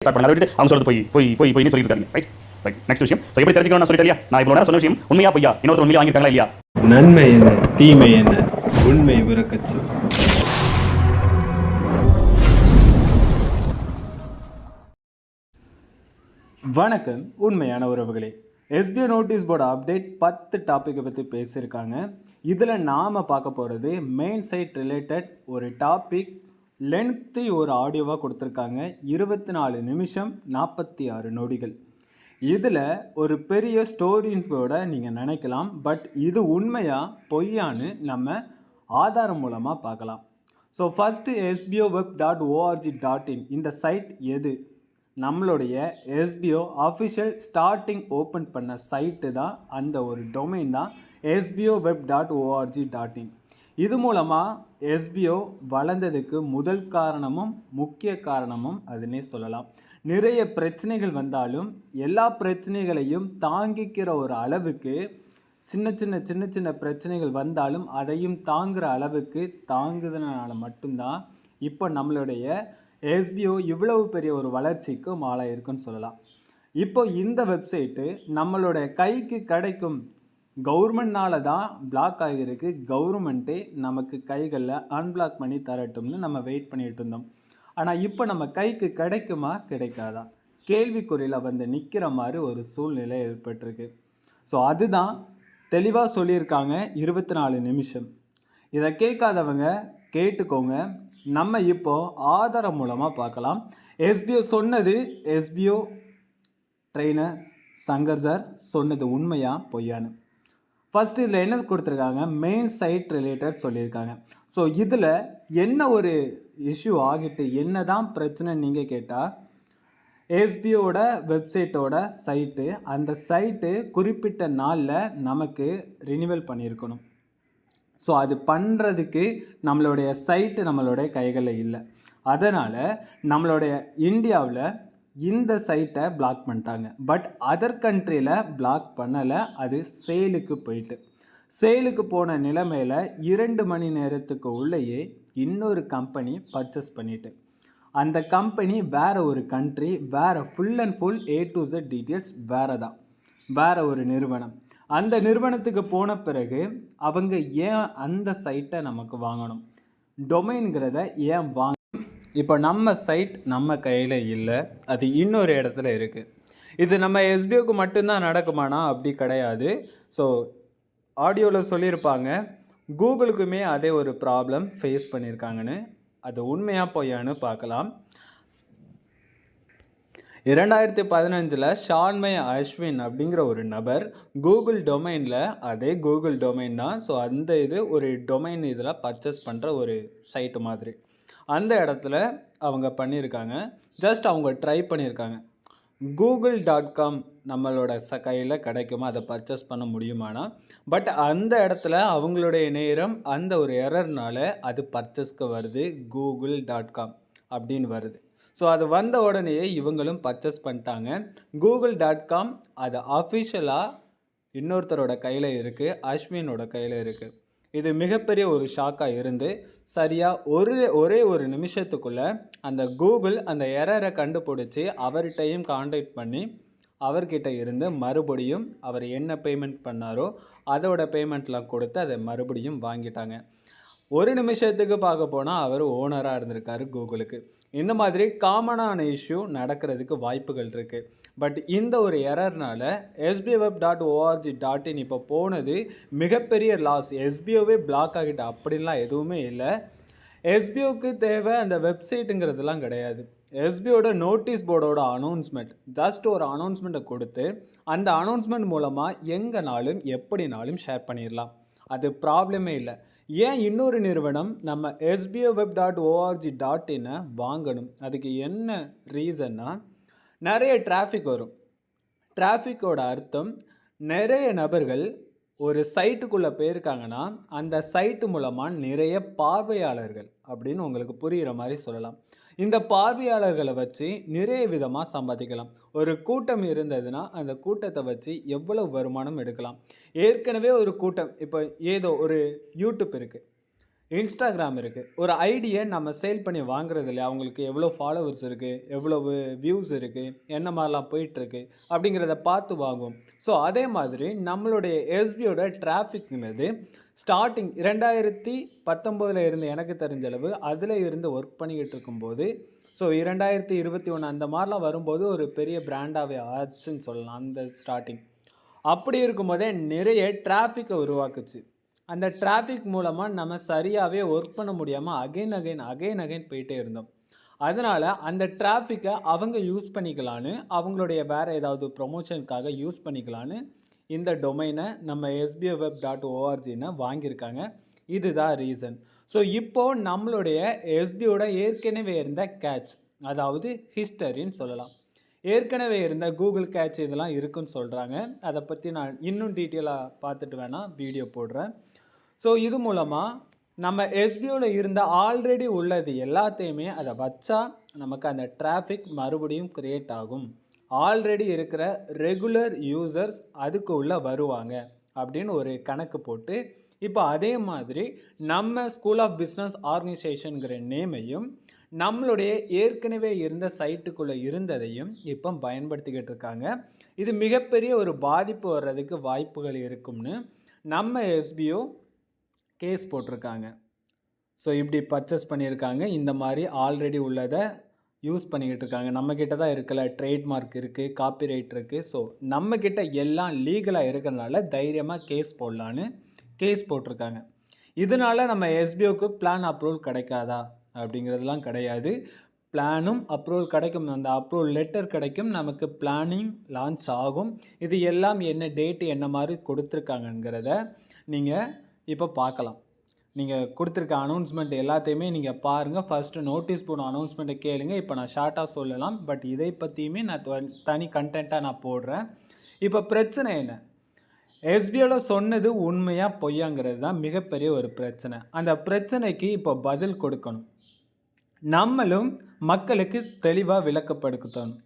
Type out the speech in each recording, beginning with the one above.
Start பண்ணுங்க. அதை விட்டு அவங்க சொல்றது போய் போய் போய் போய் சொல்லிட்டு இருக்காங்க. Right right. நெக்ஸ்ட் விஷயம். ஸோ எப்படி தெரிஞ்சுக்கணும் நான் சொல்லிட்டேன். நான் இவ்வளோ நேரம் சொன்ன விஷயம் உண்மையா பொய்யா, இன்னொருத்தர் உண்மையா வாங்கியிருக்காங்களா இல்லையா? நன்மை என்ன தீமை என்ன உண்மை விரக்கச்சு. வணக்கம் உண்மையான உறவுகளே. எஸ்பிஐ நோட்டீஸ் போர்டு அப்டேட் 10 டாப்பிக்கை பற்றி பேசியிருக்காங்க. இதில் நாம் பார்க்க போகிறது மெயின் சைட் ரிலேட்டட் ஒரு டாபிக். லென்த்தி ஒரு ஆடியோவாக கொடுத்துருக்காங்க. 24 நிமிஷம் 46 நொடிகள். இதில் ஒரு பெரிய ஸ்டோரிஸோட நீங்கள் நினைக்கலாம். பட் இது உண்மையாக பொய்யான்னு நம்ம ஆதாரம் மூலமாக பார்க்கலாம். ஸோ ஃபஸ்ட்டு sboweb.org.in இந்த சைட் எது? நம்மளுடைய எஸ்பிஓ அஃபிஷியல் ஸ்டார்டிங் ஓப்பன் பண்ண சைட்டு தான், அந்த ஒரு டொமைன் தான் sboweb.org.in. இது மூலமாக எஸ்பிஓ வளர்ந்ததுக்கு முதல் காரணமும் முக்கிய காரணமும் அதுன்னே சொல்லலாம். நிறைய பிரச்சனைகள் வந்தாலும் எல்லா பிரச்சனைகளையும் தாங்கிக்கிற ஒரு அளவுக்கு, சின்ன சின்ன பிரச்சனைகள் வந்தாலும் அதையும் தாங்குகிற அளவுக்கு தாங்குதனால மட்டும்தான் இப்போ நம்மளுடைய எஸ்பிஓ இவ்வளவு பெரிய ஒரு வளர்ச்சிக்கு மாலாயிருக்குன்னு சொல்லலாம். இப்போ இந்த வெப்சைட்டு நம்மளுடைய கைக்கு கிடைக்கும் கவர்மெண்ட்னால தான் பிளாக் ஆகியிருக்கு. கவர்மெண்ட்டே நமக்கு கைகளில் அன்பிளாக் பண்ணி தரட்டும்னு நம்ம வெயிட் பண்ணிகிட்டு இருந்தோம். ஆனால் இப்போ நம்ம கைக்கு கிடைக்குமா கிடைக்காதா கேள்விக்குறியில் வந்து நிற்கிற மாதிரி ஒரு சூழ்நிலை ஏற்பட்டிருக்கு. ஸோ அதுதான் தெளிவாக சொல்லியிருக்காங்க. 24 நிமிஷம். இதை கேட்காதவங்க கேட்டுக்கோங்க. நம்ம இப்போ ஆதாரம் மூலமாக பார்க்கலாம். எஸ்பிஓ சொன்னது, எஸ்பிஓ ட்ரெயினர் சங்கர் சார் சொன்னது உண்மையா பொய்யான்னு. ஃபஸ்ட்டு இதில் என்ன கொடுத்துருக்காங்க, மெயின் சைட் ரிலேட்டட் சொல்லியிருக்காங்க. ஸோ இதில் என்ன ஒரு இஷ்யூ ஆகிட்டு என்ன தான் பிரச்சனை நீங்கள் கேட்டால், எஸ்பிஓட வெப்சைட்டோட சைட்டு, அந்த சைட்டு குறிப்பிட்ட நாளில் நமக்கு ரினிவல் பண்ணியிருக்கணும். ஸோ அது பண்ணுறதுக்கு நம்மளுடைய சைட்டு நம்மளுடைய கைகளில் இல்லை. அதனால் நம்மளுடைய இந்தியாவில் இந்த சைட்டை பிளாக் பண்ணிட்டாங்க. பட் அதர் கண்ட்ரியில் பிளாக் பண்ணலை. அது சேலுக்கு போயிட்டு, சேலுக்கு போன நிலைமையில் 2 மணி நேரத்துக்கு உள்ளேயே இன்னொரு கம்பெனி பர்ச்சேஸ் பண்ணிட்டு, அந்த கம்பெனி வேறு ஒரு கண்ட்ரி, வேறு full and full A to Z details வேறு தான், வேறு ஒரு நிறுவனம். அந்த நிறுவனத்துக்கு போன பிறகு அவங்க ஏன் அந்த சைட்டை நமக்கு வாங்கணும், டொமைன்கிறத ஏன் வாங்க? இப்போ நம்ம சைட் நம்ம கையில் இல்லை, அது இன்னொரு இடத்துல இருக்குது. இது நம்ம எஸ்பிஓக்கு மட்டும்தான் நடக்குமானா அப்படி கிடையாது. ஸோ ஆடியோவில் சொல்லியிருப்பாங்க, கூகுளுக்குமே அதே ஒரு ப்ராப்ளம் ஃபேஸ் பண்ணியிருக்காங்கன்னு. அது உண்மையாக பொய்யான்னு பார்க்கலாம். 2015 ஷான்மை அஸ்வின் அப்படிங்கிற ஒரு நபர் கூகுள் டொமைனில், அதே கூகுள் டொமைன் தான், ஸோ அந்த இது ஒரு டொமைன் இதில் பர்ச்சேஸ் பண்ணுற ஒரு சைட்டு மாதிரி, அந்த இடத்துல அவங்க பண்ணியிருக்காங்க. ஜஸ்ட் அவங்க ட்ரை பண்ணியிருக்காங்க. google.com நம்மளோட கையில் கிடைக்குமா, அதை பர்ச்சேஸ் பண்ண முடியுமானா. பட் அந்த இடத்துல அவங்களுடைய நேரம் அந்த ஒரு எரர்னால அது பர்ச்சேஸ்க்கு வருது, google.com அப்படின்னு வருது. ஸோ அது வந்த உடனேயே இவங்களும் பர்ச்சேஸ் பண்ணிட்டாங்க. google.com அது அஃபிஷியலாக இன்னொருத்தரோட கையில் இருக்குது, அஸ்வினோட கையில் இருக்குது. இது மிகப்பெரிய ஒரு ஷாக்காக இருந்து சரியாக ஒரே ஒரு நிமிஷத்துக்குள்ளே அந்த கூகுள் அந்த எரரை கண்டுபிடிச்சி அவர்கிட்டையும் காண்டாக்ட் பண்ணி அவர்கிட்ட இருந்து மறுபடியும் அவர் என்ன பேமெண்ட் பண்ணாரோ அதோட பேமெண்ட்லாம் கொடுத்து அதை மறுபடியும் வாங்கிட்டாங்க. ஒரு நிமிஷத்துக்கு பார்க்க போனால் அவர் ஓனராக இருந்திருக்காரு கூகுளுக்கு. இந்த மாதிரி காமனான இஷ்யூ நடக்கிறதுக்கு வாய்ப்புகள் இருக்குது. பட் இந்த ஒரு எரர்னால sboweb.org.in இப்போ போனது மிகப்பெரிய லாஸ். எஸ்பிஓவே பிளாக் ஆகிட்டு அப்படின்லாம் எதுவுமே இல்லை. எஸ்பிஓக்கு தேவை அந்த வெப்சைட்டுங்கிறதுலாம் கிடையாது. எஸ்பிஓட நோட்டீஸ் போர்டோட அனௌன்ஸ்மெண்ட், ஜஸ்ட் ஒரு அனௌன்ஸ்மெண்ட்டை கொடுத்து அந்த அனௌன்ஸ்மெண்ட் மூலமாக எங்கேனாலும் எப்படினாலும் ஷேர் பண்ணிடலாம். அது ப்ராப்ளமே இல்லை. ஏன் இன்னொரு நிறுவனம் நம்ம sboweb.org.in வாங்கணும்? அதுக்கு என்ன ரீசன்னா, நிறைய டிராஃபிக் வரும். டிராஃபிக்கோட அர்த்தம் நிறைய நபர்கள் ஒரு சைட்டுக்குள்ளே போயிருக்காங்கன்னா அந்த சைட்டு மூலமாக நிறைய பார்வையாளர்கள் அப்படின்னு உங்களுக்கு புரிகிற மாதிரி சொல்லலாம். இந்த பார்வையாளர்களை வச்சு நிறைய விதமாக சம்பாதிக்கலாம். ஒரு கூட்டம் இருந்ததுன்னா அந்த கூட்டத்தை வச்சு எவ்வளவு வருமானம் எடுக்கலாம். ஏற்கனவே ஒரு கூட்டம், இப்போ ஏதோ ஒரு யூடியூப் இருக்குது, இன்ஸ்டாகிராம் இருக்குது. ஒரு ஐடியை நம்ம சேல் பண்ணி வாங்குறது இல்லையா, அவங்களுக்கு எவ்வளோ ஃபாலோவர்ஸ் இருக்குது, எவ்வளவு வியூஸ் இருக்குது, என்ன மாதிரிலாம் போயிட்டுருக்கு அப்படிங்கிறத பார்த்து வாங்குவோம். ஸோ அதே மாதிரி நம்மளுடைய எஸ்பியோட டிராஃபிக்ங்கிறது ஸ்டார்டிங் 2019 இருந்து எனக்கு தெரிஞ்சளவு அதில் இருந்து ஒர்க் பண்ணிக்கிட்டு இருக்கும்போது, ஸோ 2021 அந்த மாதிரிலாம் வரும்போது ஒரு பெரிய பிராண்டாகவே ஆச்சுன்னு சொல்லலாம் அந்த ஸ்டார்டிங். அப்படி இருக்கும்போதே நிறைய டிராஃபிக்கை உருவாக்குச்சு. அந்த டிராஃபிக் மூலமாக நம்ம சரியாகவே ஒர்க் பண்ண முடியாமல் அகைன் போயிட்டே இருந்தோம். அதனால் அந்த டிராஃபிக்கை அவங்க யூஸ் பண்ணிக்கலான்னு, அவங்களுடைய வேறு ஏதாவது ப்ரொமோஷனுக்காக யூஸ் பண்ணிக்கலான்னு இந்த டொமைனை நம்ம sboweb.orgன்னு வாங்கியிருக்காங்க. இதுதான் ரீசன். ஸோ இப்போது நம்மளுடைய எஸ்பியோட ஏற்கனவே இருந்த கேட்ச், அதாவது ஹிஸ்டரின்னு சொல்லலாம், ஏற்கனவே இருந்த கூகுள் கேட்ச் இதெல்லாம் இருக்குன்னு சொல்கிறாங்க. அதை பற்றி நான் இன்னும் டீட்டெயிலாக பார்த்துட்டு வேணால் வீடியோ போடுறேன். ஸோ இது மூலமாக நம்ம எஸ்பியோவில் இருந்த ஆல்ரெடி உள்ளது எல்லாத்தையுமே அதை வச்சா நமக்கு அந்த டிராஃபிக் மறுபடியும் க்ரியேட் ஆகும். ஆல்ரெடி இருக்கிற ரெகுலர் யூசர்ஸ் அதுக்கு உள்ளே வருவாங்க அப்படின்னு ஒரு கணக்கு போட்டு, இப்போ அதே மாதிரி நம்ம ஸ்கூல் ஆஃப் பிஸ்னஸ் ஆர்கனைசேஷனுங்கிற நேமையும் நம்மளுடைய ஏற்கனவே இருந்த சைட்டுக்குள்ளே இருந்ததையும் இப்போ பயன்படுத்திக்கிட்டு இருக்காங்க. இது மிகப்பெரிய ஒரு பாதிப்பு வர்றதுக்கு வாய்ப்புகள் இருக்கும்னு நம்ம எஸ்பிஓ கேஸ் போட்டிருக்காங்க. ஸோ இப்படி பர்ச்சேஸ் பண்ணியிருக்காங்க, இந்த மாதிரி ஆல்ரெடி உள்ளதை யூஸ் பண்ணிக்கிட்டு இருக்காங்க. நம்மக்கிட்ட தான் இருக்கல, ட்ரேட்மார்க் இருக்குது, காப்பிரைட் இருக்குது. ஸோ நம்மக்கிட்ட எல்லாம் லீகலாக இருக்கிறனால தைரியமாக கேஸ் போடலான்னு கேஸ் போட்டிருக்காங்க. இதனால் நம்ம எஸ்பிஓக்கு பிளான் அப்ரூவல் கிடைக்காதா அப்படிங்கிறதுலாம் கிடையாது. பிளானும் அப்ரூவல் கிடைக்கும், அந்த அப்ரூவல் லெட்டர் கிடைக்கும், நமக்கு பிளானிங் லான்ச் ஆகும். இது எல்லாம் என்ன டேட்டு என்ன மாதிரி கொடுத்துருக்காங்கங்கிறத நீங்கள் இப்போ பார்க்கலாம். நீங்கள் கொடுத்துருக்க அனௌன்ஸ்மெண்ட் எல்லாத்தையுமே நீங்கள் பாருங்கள். ஃபஸ்ட்டு நோட்டீஸ் போர்டு அனௌன்ஸ்மெண்ட்டை கேளுங்க. இப்போ நான் ஷார்ட்டாக சொல்லலாம், பட் இதை பற்றியுமே நான் தனி கண்டென்ட்டாக நான் போடுறேன். இப்போ பிரச்சனை என்ன, எஸ்பிஓவில் சொன்னது உண்மையாக பொய்யாங்கிறது தான் மிகப்பெரிய ஒரு பிரச்சனை. அந்த பிரச்சனைக்கு இப்போ பதில் கொடுக்கணும், நம்மளும் மக்களுக்கு தெளிவாக விளக்கப்படுத்தணும்.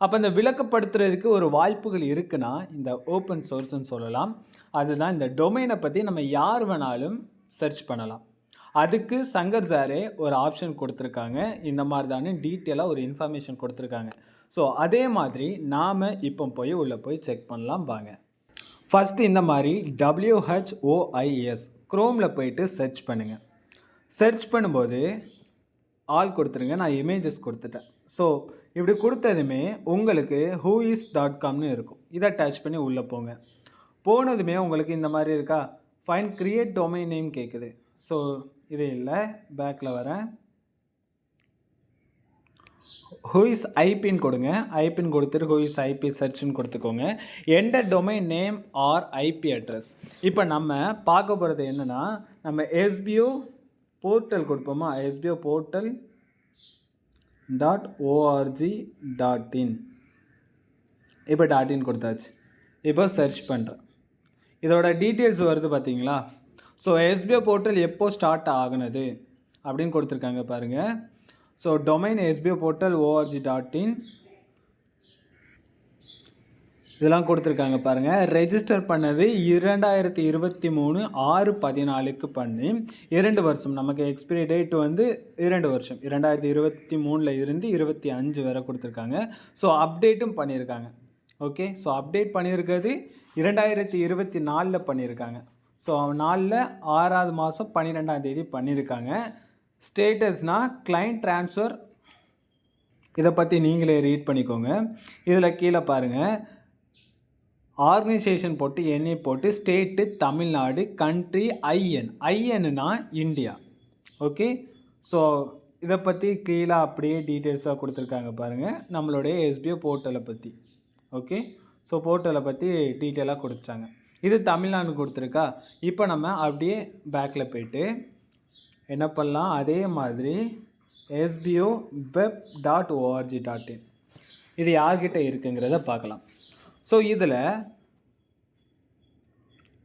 அப்போ இந்த விளக்கப்படுத்துறதுக்கு ஒரு வாய்ப்புகள் இருக்குன்னா இந்த ஓப்பன் சோர்ஸ்ன்னு சொல்லலாம். அதுதான் இந்த டொமைனை பற்றி நம்ம யார் வேணாலும் சர்ச் பண்ணலாம். அதுக்கு சங்கர் சாரே ஒரு ஆப்ஷன் கொடுத்துருக்காங்க, இந்த மாதிரி தானே டீட்டெயிலாக ஒரு இன்ஃபர்மேஷன் கொடுத்துருக்காங்க. ஸோ அதே மாதிரி நாம் இப்போ போய் உள்ளே போய் செக் பண்ணலாம் வாங்க. ஃபஸ்ட்டு இந்த மாதிரி WHOIS க்ரோமில் போயிட்டு சர்ச் பண்ணுங்கள். சர்ச் பண்ணும்போது ஆல் கொடுத்துருங்க, நான் இமேஜஸ் கொடுத்துட்டேன். ஸோ இப்படி கொடுத்ததுமே உங்களுக்கு whois.comனு இருக்கும். இதை டச் பண்ணி உள்ளே போங்க. போனதுமே உங்களுக்கு இந்த மாதிரி இருக்கா, ஃபைன் கிரியேட் டொமைன் நேம் கேட்குது. ஸோ இது இல்லை, பேக்கில் வரேன். whois ஐபின்னு கொடுங்க. ஐபின்னு கொடுத்துட்டு whois ஐபி சர்ச்னு கொடுத்துக்கோங்க. Enter domain name or IP address. இப்போ நம்ம பார்க்க போகிறது என்னென்னா, நம்ம எஸ்பிஓ போர்ட்டல் கொடுப்போமா, எஸ்பிஓ போர்ட்டல் .org.in. இப்போ .in கொடுத்தாச்சு. இப்போ சர்ச் பண்ணுறேன், இதோட டீட்டெயில்ஸ் வருது பார்த்தீங்களா. ஸோ எஸ்பிஓ போர்ட்டல் எப்போ ஸ்டார்ட் ஆகுனது அப்படின்னு கொடுத்துருக்காங்க பாருங்கள். So domain SPO portal org.in இதெல்லாம் கொடுத்துருக்காங்க பாருங்கள். ரெஜிஸ்டர் பண்ணது 2023 6/14 பண்ணி 2 வருஷம். நமக்கு எக்ஸ்பிரி டேட் வந்து 2 வருஷம், 2023 இருந்து 25 வரை கொடுத்துருக்காங்க. ஸோ அப்டேட்டும் பண்ணியிருக்காங்க. ஓகே, ஸோ அப்டேட் பண்ணியிருக்கிறது 2024 பண்ணியிருக்காங்க. ஸோ 6வது மாதம் 12ஆம் தேதி பண்ணியிருக்காங்க. ஸ்டேட்டஸ்னால் கிளைண்ட் ட்ரான்ஸ்ஃபர், இதை பற்றி நீங்களே ரீட் பண்ணிக்கோங்க. இதில் கீழே பாருங்கள், ஆர்கனைசேஷன் போட்டு எண்ணெய் போட்டு ஸ்டேட்டு தமிழ்நாடு, கண்ட்ரி ஐஎன்னா இந்தியா. ஓகே, ஸோ இதை பற்றி கீழே அப்படியே டீட்டெயில்ஸாக கொடுத்துருக்காங்க பாருங்கள், நம்மளுடைய எஸ்பிஓ போர்ட்டலை பற்றி. ஓகே, ஸோ போர்ட்டலை பற்றி டீட்டெயிலாக கொடுத்துட்டாங்க. இது தமிழ்நாடு கொடுத்துருக்கா. இப்போ நம்ம அப்படியே பேக்கில் போய்ட்டு என்ன பண்ணலாம், அதே மாதிரி sboweb.org.in இது யார்கிட்ட இருக்குங்கிறத பார்க்கலாம். ஸோ இதில்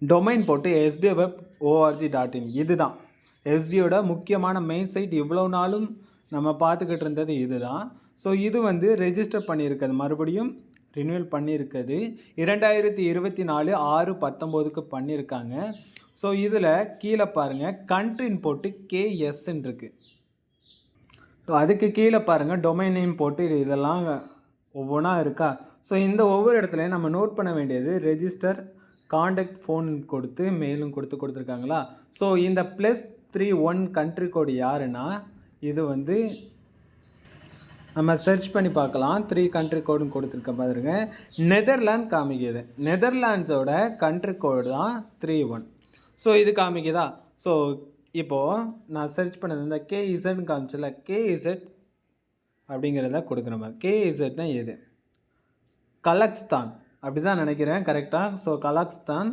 டொமைன் போட்டு sboweb.org.in இதுதான் எஸ்பியோட முக்கியமான மெயின் சைட். இவ்வளோ நாளும் நம்ம பார்த்துக்கிட்டு இருந்தது இது தான். ஸோ இது வந்து ரெஜிஸ்டர் பண்ணியிருக்கிறது, மறுபடியும் ரினியூவல் பண்ணியிருக்கிறது 2024 6/19 பண்ணியிருக்காங்க. ஸோ இதில் கீழே பாருங்கள் கண்ட்ரின்னு போட்டு கேஎஸ்ன்னு இருக்குது. ஸோ அதுக்கு கீழே பாருங்கள் டொமைன் நேம் போட்டு இதெல்லாம் ஒவ்வொன்றா இருக்கா. ஸோ இந்த ஒவ்வொரு இடத்துலையும் நம்ம நோட் பண்ண வேண்டியது ரெஜிஸ்டர் காண்டாக்ட் ஃபோன் கொடுத்து மெயிலும் கொடுத்துருக்காங்களா. ஸோ இந்த +31 கண்ட்ரி கோடு யாருன்னா இது வந்து நம்ம சர்ச் பண்ணி பார்க்கலாம். 3 கண்ட்ரி கோடும் கொடுத்துருக்க பாருங்க. நெதர்லாண்ட் காமிக்குது. நெதர்லாண்ட்ஸோட கண்ட்ரி கோடு தான் 31. ஸோ இது காமிக்குதா. ஸோ இப்போது நான் சர்ச் பண்ணது இந்த கேஇசட்னு காமிச்சல, கேஇசட் அப்படிங்கிறத கொடுக்குற மாதிரி. கேஇசட்னா எது? கலக்ஸ்தான் அப்படி தான் நினைக்கிறேன் கரெக்டாக. ஸோ கலக்ஸ்தான்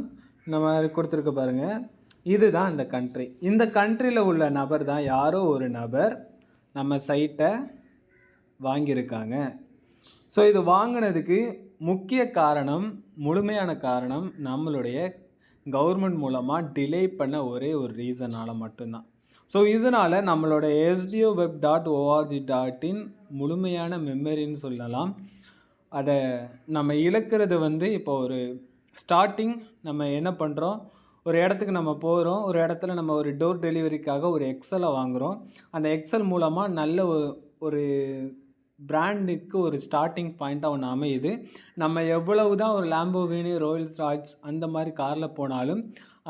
நம்ம கொடுத்துருக்க பாருங்கள். இதுதான் இந்த கண்ட்ரி. இந்த கண்ட்ரியில் உள்ள நபர் தான் யாரோ ஒரு நபர் நம்ம சைட்டை வாங்கியிருக்காங்க. ஸோ இது வாங்கினதுக்கு முக்கிய காரணம், முழுமையான காரணம் நம்மளுடைய கவர்மெண்ட் மூலமாக டிலே பண்ண ஒரே ஒரு ரீசனால் மட்டும்தான். ஸோ இதனால் நம்மளோட sboweb.org.in முழுமையான மெமரின்னு சொல்லலாம். அதை நம்ம இழக்கிறது வந்து இப்போ ஒரு ஸ்டார்டிங் நம்ம என்ன பண்ணுறோம், ஒரு இடத்துக்கு நம்ம போகிறோம், ஒரு இடத்துல நம்ம ஒரு டோர் டெலிவரிக்காக ஒரு எக்ஸலை வாங்குகிறோம். அந்த எக்ஸல் மூலமாக நல்ல ஒரு பிராண்டுக்கு ஒரு ஸ்டார்டிங் பாயிண்ட்டாக ஒன்று அமையுது. நம்ம எவ்வளவு தான் ஒரு லாம்போகினி, ரோயல்ஸ் ராய்ஸ் அந்த மாதிரி காரில் போனாலும்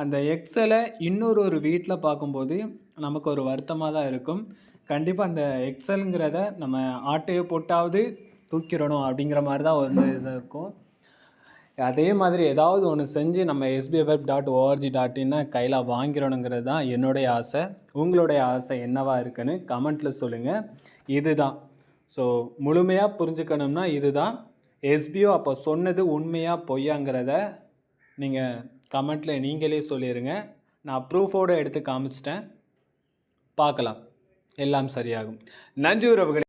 அந்த எக்ஸலை ஒரு வீட்டில் பார்க்கும்போது நமக்கு ஒரு வருத்தமாக தான் இருக்கும். கண்டிப்பாக அந்த எக்ஸலுங்கிறத நம்ம ஆட்டையை போட்டாவது தூக்கிடணும் அப்படிங்கிற மாதிரி தான் ஒரு இது இருக்கும். அதே மாதிரி ஏதாவது ஒன்று செஞ்சு நம்ம sboweb.org.in கையில் வாங்கிடணுங்கிறது தான் என்னுடைய ஆசை. உங்களுடைய ஆசை என்னவாக இருக்குன்னு கமெண்ட்டில் சொல்லுங்கள். இதுதான். ஸோ முழுமையாக புரிஞ்சுக்கணும்னா இதுதான். எஸ்பிஓ அப்போ சொன்னது உண்மையாக பொய்யாங்கிறத நீங்கள் கமெண்ட்டில் நீங்களே சொல்லிடுங்க. நான் ப்ரூஃபோடு எடுத்து காமிச்சிட்டேன். பார்க்கலாம், எல்லாம் சரியாகும். நன்றி உறவுகளே.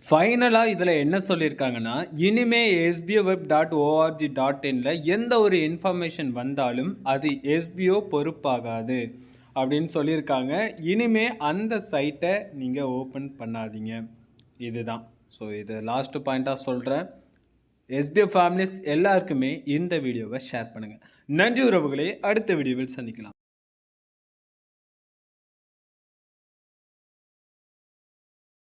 ஃபைனலாக இதில் என்ன சொல்லியிருக்காங்கன்னா, இனிமேல் sboweb.org.in எந்த ஒரு இன்ஃபர்மேஷன் வந்தாலும் அது எஸ்பிஓ பொறுப்பாகாது அப்படின்னு சொல்லியிருக்காங்க. இனிமே அந்த சைட்டை நீங்கள் ஓப்பன் பண்ணாதீங்க. இதுதான். ஸோ இது லாஸ்ட் பாயிண்ட்டாக சொல்கிறேன். எஸ்பிஓ ஃபேமிலிஸ் எல்லாருக்குமே இந்த வீடியோவை ஷேர் பண்ணுங்கள். நன்றி உறவுகளே. அடுத்த வீடியோவில் சந்திக்கலாம்.